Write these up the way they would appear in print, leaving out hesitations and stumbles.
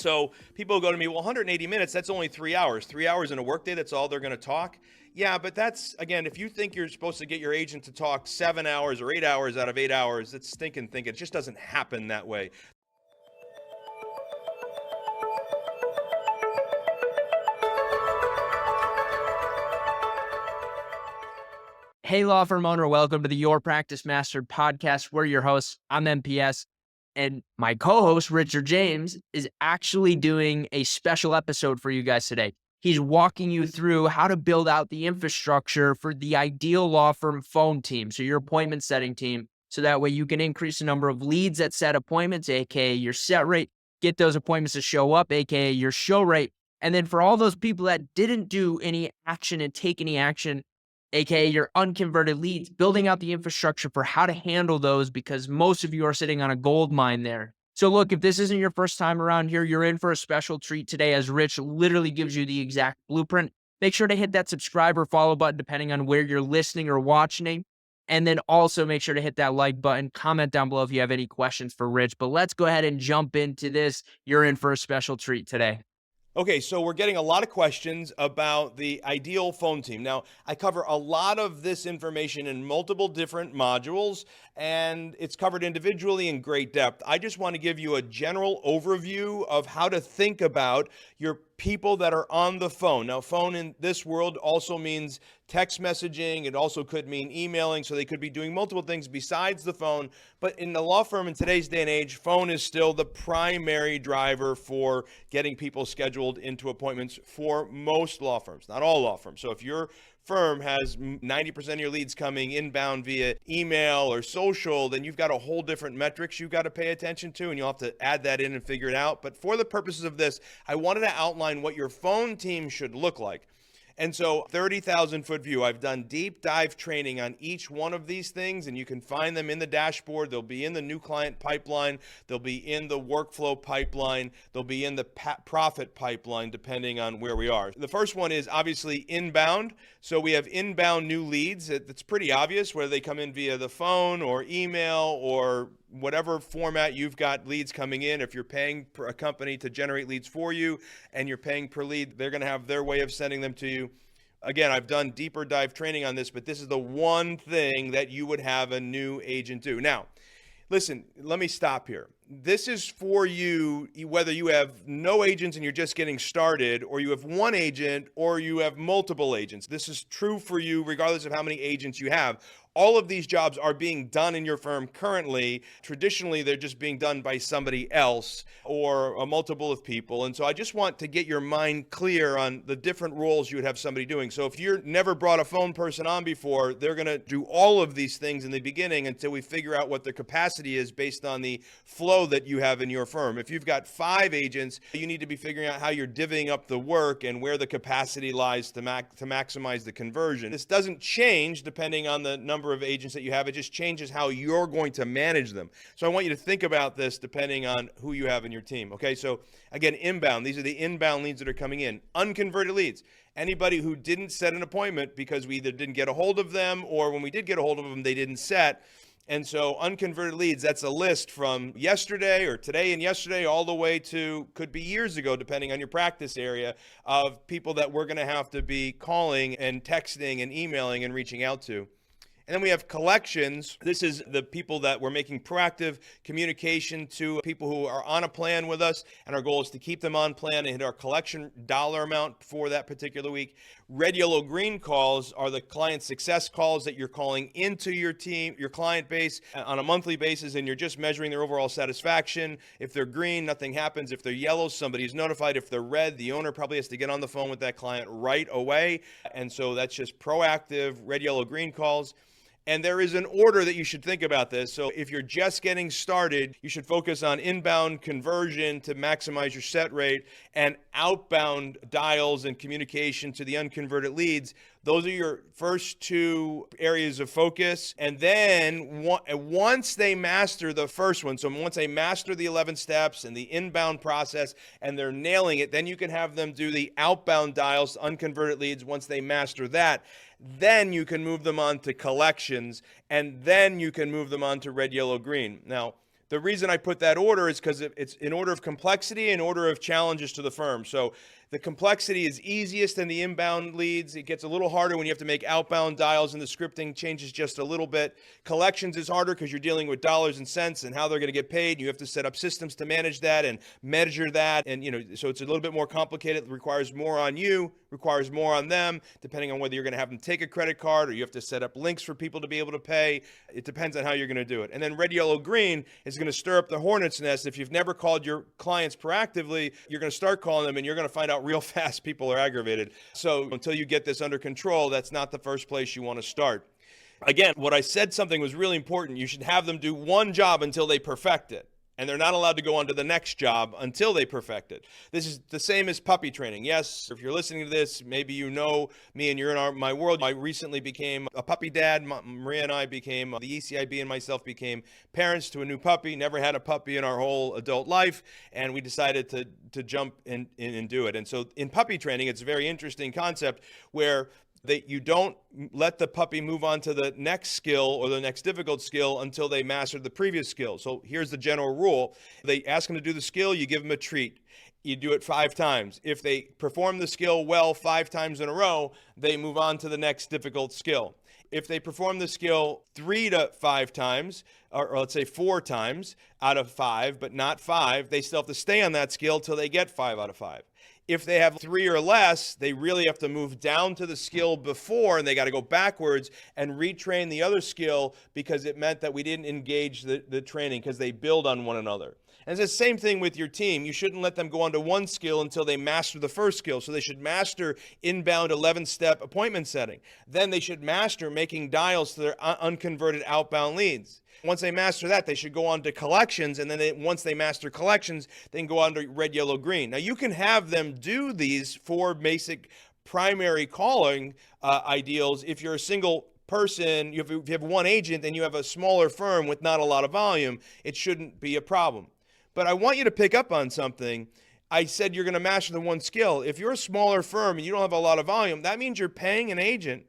So people go to me, well, 180 minutes, that's only 3 hours. 3 hours in a workday, that's all they're going to talk. Yeah, but that's, again, if you think you're supposed to get your agent to talk 7 hours or 8 hours out of 8 hours, it's stinking thinking. It just doesn't happen that way. Hey, law firm owner, welcome to the Your Practice Mastered podcast. We're your hosts. I'm MPS, and my co-host, Richard James, is actually doing a special episode for you guys today. He's walking you through how to build out the infrastructure for the ideal law firm phone team, so your appointment setting team, so that way you can increase the number of leads that set appointments, aka your set rate, get those appointments to show up, aka your show rate, and then for all those people that didn't do any action and take any action, aka your unconverted leads, building out the infrastructure for how to handle those, because most of you are sitting on a gold mine there. So look, if this isn't your first time around here, you're in for a special treat today, as Rich literally gives you the exact blueprint. Make sure to hit that subscribe or follow button depending on where you're listening or watching. And then also make sure to hit that like button, comment down below if you have any questions for Rich. But let's go ahead and jump into this. You're in for a special treat today. Okay, so we're getting a lot of questions about the ideal phone team. Now, I cover a lot of this information in multiple different modules, and it's covered individually in great depth. I just want to give you a general overview of how to think about your people that are on the phone. Now, phone in this world also means text messaging. It also could mean emailing. So they could be doing multiple things besides the phone. But in the law firm in today's day and age, phone is still the primary driver for getting people scheduled into appointments for most law firms, not all law firms. So if your firm has 90% of your leads coming inbound via email or social, then you've got a whole different metrics you've got to pay attention to, and you'll have to add that in and figure it out. But for the purposes of this, I wanted to outline what your phone team should look like. And so 30,000 foot view, I've done deep dive training on each one of these things, and you can find them in the dashboard. They'll be in the new client pipeline. They'll be in the workflow pipeline. They'll be in the profit pipeline, depending on where we are. The first one is obviously inbound. So we have inbound new leads. It's pretty obvious whether they come in via the phone or email or whatever format you've got leads coming in. If you're paying a company to generate leads for you and you're paying per lead, they're going to have their way of sending them to you. Again, I've done deeper dive training on this, but this is the one thing that you would have a new agent do. Now, listen, let me stop here. This is for you, whether you have no agents and you're just getting started, or you have one agent, or you have multiple agents. This is true for you regardless of how many agents you have. All of these jobs are being done in your firm currently. Traditionally, they're just being done by somebody else or a multiple of people. And so I just want to get your mind clear on the different roles you would have somebody doing. So if you're never brought a phone person on before, they're going to do all of these things in the beginning until we figure out what their capacity is based on the flow that you have in your firm. If you've got 5 agents, you need to be figuring out how you're divvying up the work and where the capacity lies to maximize the conversion. This doesn't change depending on the number of agents that you have. It just changes how you're going to manage them. So I want you to think about this depending on who you have in your team. Okay, so again, inbound. These are the inbound leads that are coming in. Unconverted leads. Anybody who didn't set an appointment because we either didn't get a hold of them, or when we did get a hold of them, they didn't set. And so unconverted leads, that's a list from yesterday or today and yesterday all the way to could be years ago, depending on your practice area, of people that we're going to have to be calling and texting and emailing and reaching out to. And then we have collections. This is the people that we're making proactive communication to, people who are on a plan with us, and our goal is to keep them on plan and hit our collection dollar amount for that particular week. Red, yellow, green calls are the client success calls that you're calling into your team, your client base on a monthly basis, and you're just measuring their overall satisfaction. If they're green, nothing happens. If they're yellow, somebody's notified. If they're red, the owner probably has to get on the phone with that client right away. And so that's just proactive red, yellow, green calls. And there is an order that you should think about this. So if you're just getting started, you should focus on inbound conversion to maximize your set rate, and outbound dials and communication to the unconverted leads. Those are your first 2 areas of focus. And then once they master the first one, so once they master the 11 steps and the inbound process and they're nailing it, then you can have them do the outbound dials, unconverted leads. Once they master that, then you can move them on to collections, and then you can move them on to red, yellow, green. Now, The reason I put that order is because it's in order of complexity and order of challenges to the firm. So the complexity is easiest in the inbound leads. It gets a little harder when you have to make outbound dials, and the scripting changes just a little bit. Collections is harder because you're dealing with dollars and cents and how they're going to get paid. You have to set up systems to manage that and measure that. And, so it's a little bit more complicated. It requires more on you, requires more on them, depending on whether you're going to have them take a credit card or you have to set up links for people to be able to pay. It depends on how you're going to do it. And then red, yellow, green is going to stir up the hornet's nest. If you've never called your clients proactively, you're going to start calling them and you're going to find out real fast people are aggravated. So until you get this under control, that's not the first place you want to start. Again, what I said something was really important. You should have them do one job until they perfect it. And they're not allowed to go on to the next job until they perfect it. This is the same as puppy training. Yes, if you're listening to this, maybe you know me and you're in my world. I recently became a puppy dad. Maria and I became, the ECIB and myself became parents to a new puppy. Never had a puppy in our whole adult life. And we decided to jump in and do it. And so in puppy training, it's a very interesting concept where that you don't let the puppy move on to the next skill or the next difficult skill until they master the previous skill. So here's the general rule. They ask them to do the skill, you give them a treat. You do it 5 times. If they perform the skill well 5 times in a row, they move on to the next difficult skill. If they perform the skill 3 to 5 times, or let's say 4 times out of 5, but not 5, they still have to stay on that skill till they get 5 out of 5. If they have 3 or less, they really have to move down to the skill before, and they got to go backwards and retrain the other skill because it meant that we didn't engage the training because they build on one another. And it's the same thing with your team. You shouldn't let them go on to one skill until they master the first skill. So they should master inbound 11-step appointment setting. Then they should master making dials to their unconverted outbound leads. Once they master that, they should go on to collections, and then once they master collections, they can go on to red, yellow, green. Now, you can have them do these 4 basic primary calling ideals if you're a single person. If you have one agent and you have a smaller firm with not a lot of volume, it shouldn't be a problem. But I want you to pick up on something. I said you're going to master the one skill. If you're a smaller firm and you don't have a lot of volume, that means you're paying an agent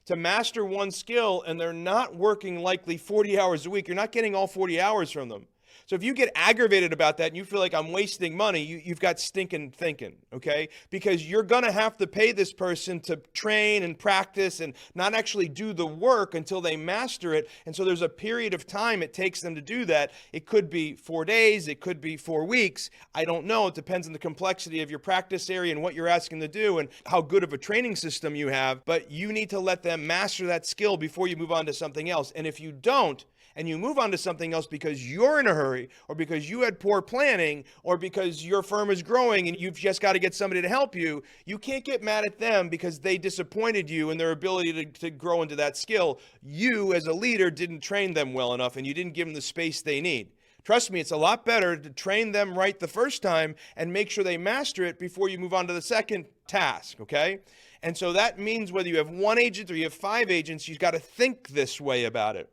to master one skill, and they're not working likely 40 hours a week. You're not getting all 40 hours from them. So if you get aggravated about that and you feel like I'm wasting money, you've got stinking thinking, okay? Because you're going to have to pay this person to train and practice and not actually do the work until they master it. And so there's a period of time it takes them to do that. It could be 4 days. It could be 4 weeks. I don't know. It depends on the complexity of your practice area and what you're asking to do and how good of a training system you have. But you need to let them master that skill before you move on to something else. And if you don't, and you move on to something else because you're in a hurry or because you had poor planning or because your firm is growing and you've just got to get somebody to help you, you can't get mad at them because they disappointed you in their ability to grow into that skill. You, as a leader, didn't train them well enough and you didn't give them the space they need. Trust me, it's a lot better to train them right the first time and make sure they master it before you move on to the second task, okay? And so that means whether you have one agent or you have 5 agents, you've got to think this way about it.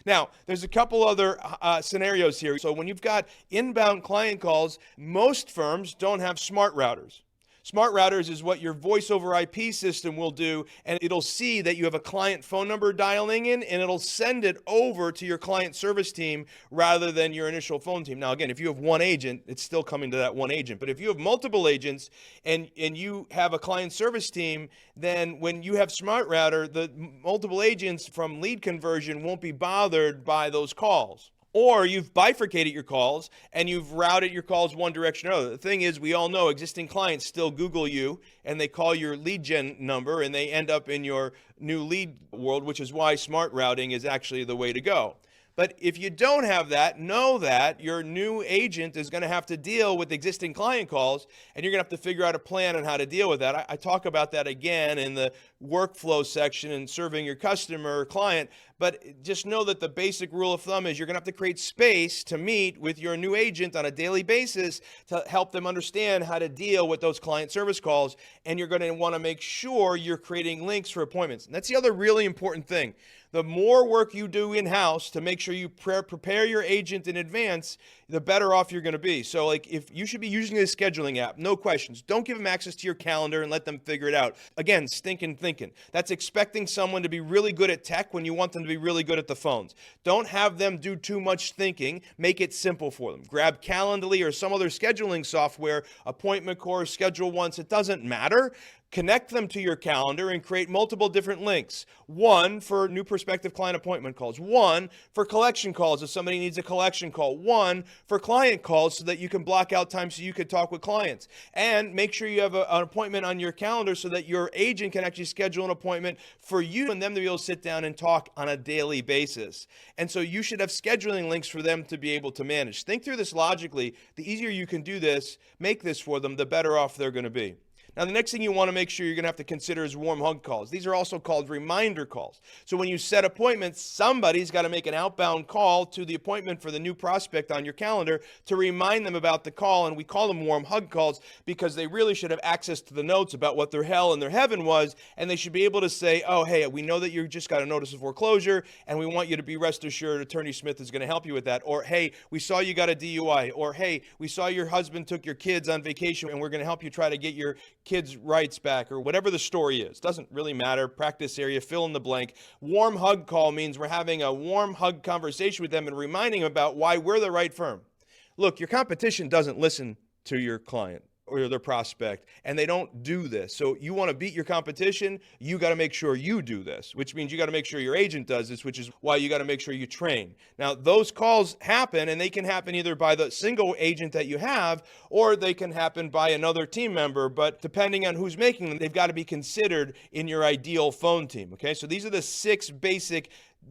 Now, there's a couple other scenarios here. So when you've got inbound client calls, most firms don't have smart routers. Smart routers is what your voice over IP system will do, and it'll see that you have a client phone number dialing in, and it'll send it over to your client service team rather than your initial phone team. Now, again, if you have one agent, it's still coming to that one agent. But if you have multiple agents and you have a client service team, then when you have smart router, the multiple agents from lead conversion won't be bothered by those calls. Or you've bifurcated your calls and you've routed your calls one direction or another. The thing is, we all know existing clients still Google you and they call your lead gen number and they end up in your new lead world, which is why smart routing is actually the way to go. But if you don't have that, know that your new agent is going to have to deal with existing client calls, and you're going to have to figure out a plan on how to deal with that. I talk about that again in the workflow section and serving your customer or client. But just know that the basic rule of thumb is you're going to have to create space to meet with your new agent on a daily basis to help them understand how to deal with those client service calls. And you're going to want to make sure you're creating links for appointments. And that's the other really important thing. The more work you do in-house to make sure you prepare your agent in advance, the better off you're going to be. So like if you should be using a scheduling app, no questions. Don't give them access to your calendar and let them figure it out. Again, stinking thinking. That's expecting someone to be really good at tech when you want them to be really good at the phones. Don't have them do too much thinking. Make it simple for them. Grab Calendly or some other scheduling software, Appointment Core, Schedule Once, it doesn't matter. Connect them to your calendar and create multiple different links. One for new prospective client appointment calls. One for collection calls if somebody needs a collection call. One for client calls so that you can block out time so you can talk with clients. And make sure you have an appointment on your calendar so that your agent can actually schedule an appointment for you and them to be able to sit down and talk on a daily basis. And so you should have scheduling links for them to be able to manage. Think through this logically. The easier you can do this, make this for them, the better off they're going to be. Now, the next thing you want to make sure you're going to have to consider is warm hug calls. These are also called reminder calls. So when you set appointments, somebody's got to make an outbound call to the appointment for the new prospect on your calendar to remind them about the call. And we call them warm hug calls because they really should have access to the notes about what their hell and their heaven was. And they should be able to say, oh, hey, we know that you just got a notice of foreclosure and we want you to be rest assured Attorney Smith is going to help you with that. Or, hey, we saw you got a DUI. Or, hey, we saw your husband took your kids on vacation and we're going to help you try to get your kids' rights back, or whatever the story is. Doesn't really matter. Practice area, fill in the blank. Warm hug call means we're having a warm hug conversation with them and reminding them about why we're the right firm. Look, your competition doesn't listen to your client or their prospect, and they don't do this. So you want to beat your competition, you got to make sure you do this, which means you got to make sure your agent does this, which is why you got to make sure you train. Now, those calls happen, and they can happen either by the single agent that you have, or they can happen by another team member, but depending on who's making them, they've got to be considered in your ideal phone team, okay? So these are the 6 basic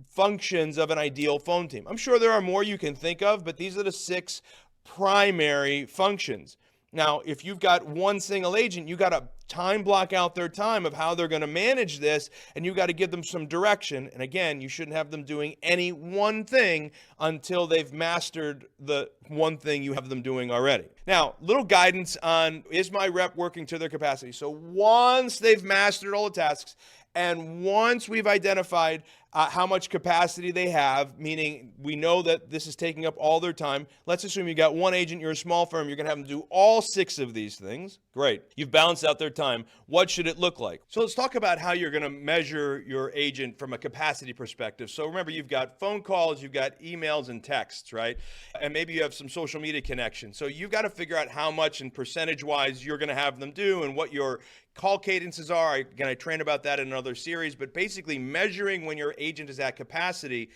functions of an ideal phone team. I'm sure there are more you can think of, but these are the 6 primary functions. Now, if you've got one single agent, you got to time block out their time of how they're going to manage this, and you got to give them some direction. And again, you shouldn't have them doing any one thing until they've mastered the one thing you have them doing already. Now, little guidance on, is my rep working to their capacity? So once they've mastered all the tasks, and once we've identified how much capacity they have, meaning we know that this is taking up all their time. Let's assume you got one agent, you're a small firm, you're going to have them do all 6 of these things. Great. You've balanced out their time. What should it look like? So let's talk about how you're going to measure your agent from a capacity perspective. So remember, you've got phone calls, you've got emails and texts, right? And maybe you have some social media connections. So you've got to figure out how much and percentage-wise you're going to have them do and what your call cadences are. Again, I train about that in another series, but basically measuring when your agent is at capacity.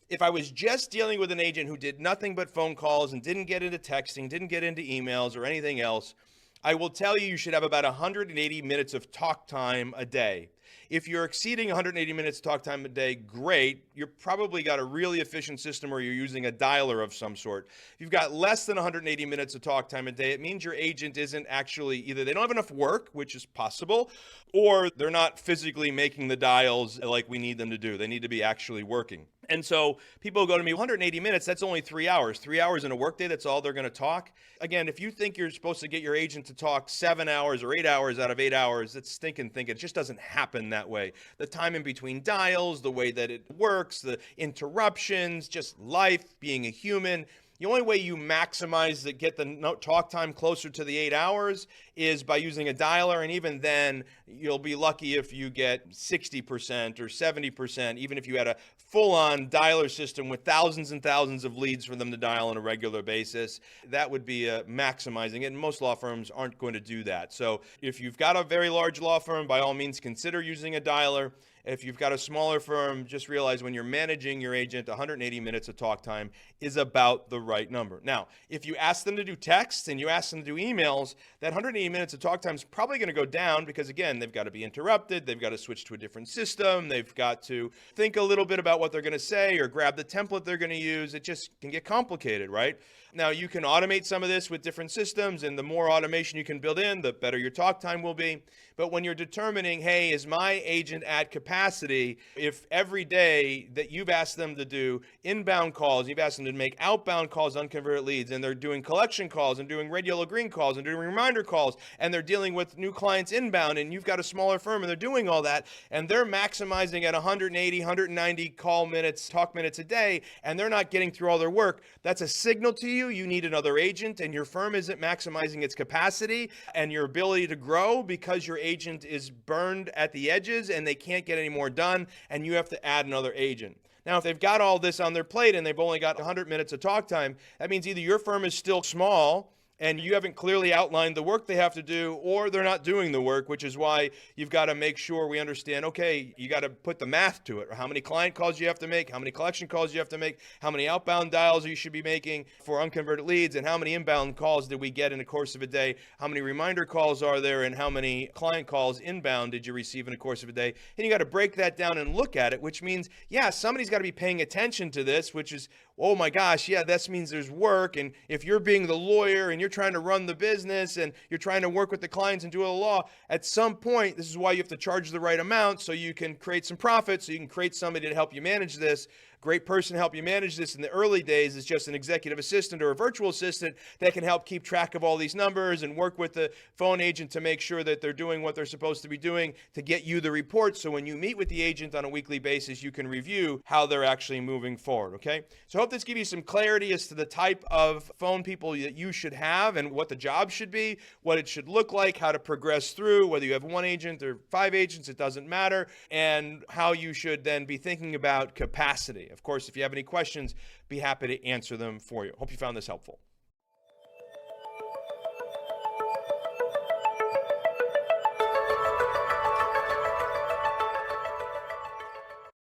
If I was just dealing with an agent who did nothing but phone calls and didn't get into texting, didn't get into emails or anything else, I will tell you should have about 180 minutes of talk time a day. If you're exceeding 180 minutes talk time a day, great. You've probably got a really efficient system or you're using a dialer of some sort. If you've got less than 180 minutes of talk time a day, it means your agent isn't actually, either they don't have enough work, which is possible, or they're not physically making the dials like we need them to do. They need to be actually working. And so people go to me, 180 minutes, that's only 3 hours. 3 hours in a workday, that's all they're going to talk. Again, if you think you're supposed to get your agent to talk 7 hours or 8 hours out of 8 hours, that's stinking thinking. It just doesn't happen that way. The time in between dials, the way that it works, the interruptions, just life, being a human. The only way you maximize get the talk time closer to the 8 hours is by using a dialer, and even then, you'll be lucky if you get 60% or 70%, even if you had a full-on dialer system with thousands and thousands of leads for them to dial on a regular basis. That would be maximizing it, and most law firms aren't going to do that. So if you've got a very large law firm, by all means, consider using a dialer. If you've got a smaller firm, just realize when you're managing your agent, 180 minutes of talk time is about the right number. Now, if you ask them to do texts and you ask them to do emails, that 180 minutes of talk time is probably going to go down because, again, they've got to be interrupted. They've got to switch to a different system. They've got to think a little bit about what they're going to say or grab the template they're going to use. It just can get complicated, right? Now, you can automate some of this with different systems, and the more automation you can build in, the better your talk time will be. But when you're determining, hey, is my agent at capacity? capacity if every day that you've asked them to do inbound calls, you've asked them to make outbound calls, unconverted leads, and they're doing collection calls and doing red, yellow, green calls and doing reminder calls, and they're dealing with new clients inbound, and you've got a smaller firm and they're doing all that, and they're maximizing at 180, 190 call minutes, talk minutes a day, and they're not getting through all their work, that's a signal to you. You need another agent, and your firm isn't maximizing its capacity and your ability to grow because your agent is burned at the edges and they can't get any more done, and you have to add another agent. Now, if they've got all this on their plate and they've only got 100 minutes of talk time, that means either your firm is still small and you haven't clearly outlined the work they have to do, or they're not doing the work, which is why you've got to make sure we understand, okay, you got to put the math to it. How many client calls you have to make, how many collection calls you have to make, how many outbound dials you should be making for unconverted leads, and how many inbound calls did we get in the course of a day, how many reminder calls are there, and how many client calls inbound did you receive in the course of a day. And you got to break that down and look at it, which means, yeah, somebody's got to be paying attention to this, which is, oh my gosh, yeah, this means there's work. And if you're being the lawyer and you're trying to run the business and you're trying to work with the clients and do all the law, at some point, this is why you have to charge the right amount so you can create some profit, so you can create somebody to help you manage this. Great person to help you manage this in the early days is just an executive assistant or a virtual assistant that can help keep track of all these numbers and work with the phone agent to make sure that they're doing what they're supposed to be doing to get you the report. So when you meet with the agent on a weekly basis, you can review how they're actually moving forward. Okay. So I hope this gives you some clarity as to the type of phone people that you should have and what the job should be, what it should look like, how to progress through, whether you have one agent or 5 agents, it doesn't matter, and how you should then be thinking about capacity. Of course, if you have any questions, be happy to answer them for you. Hope you found this helpful.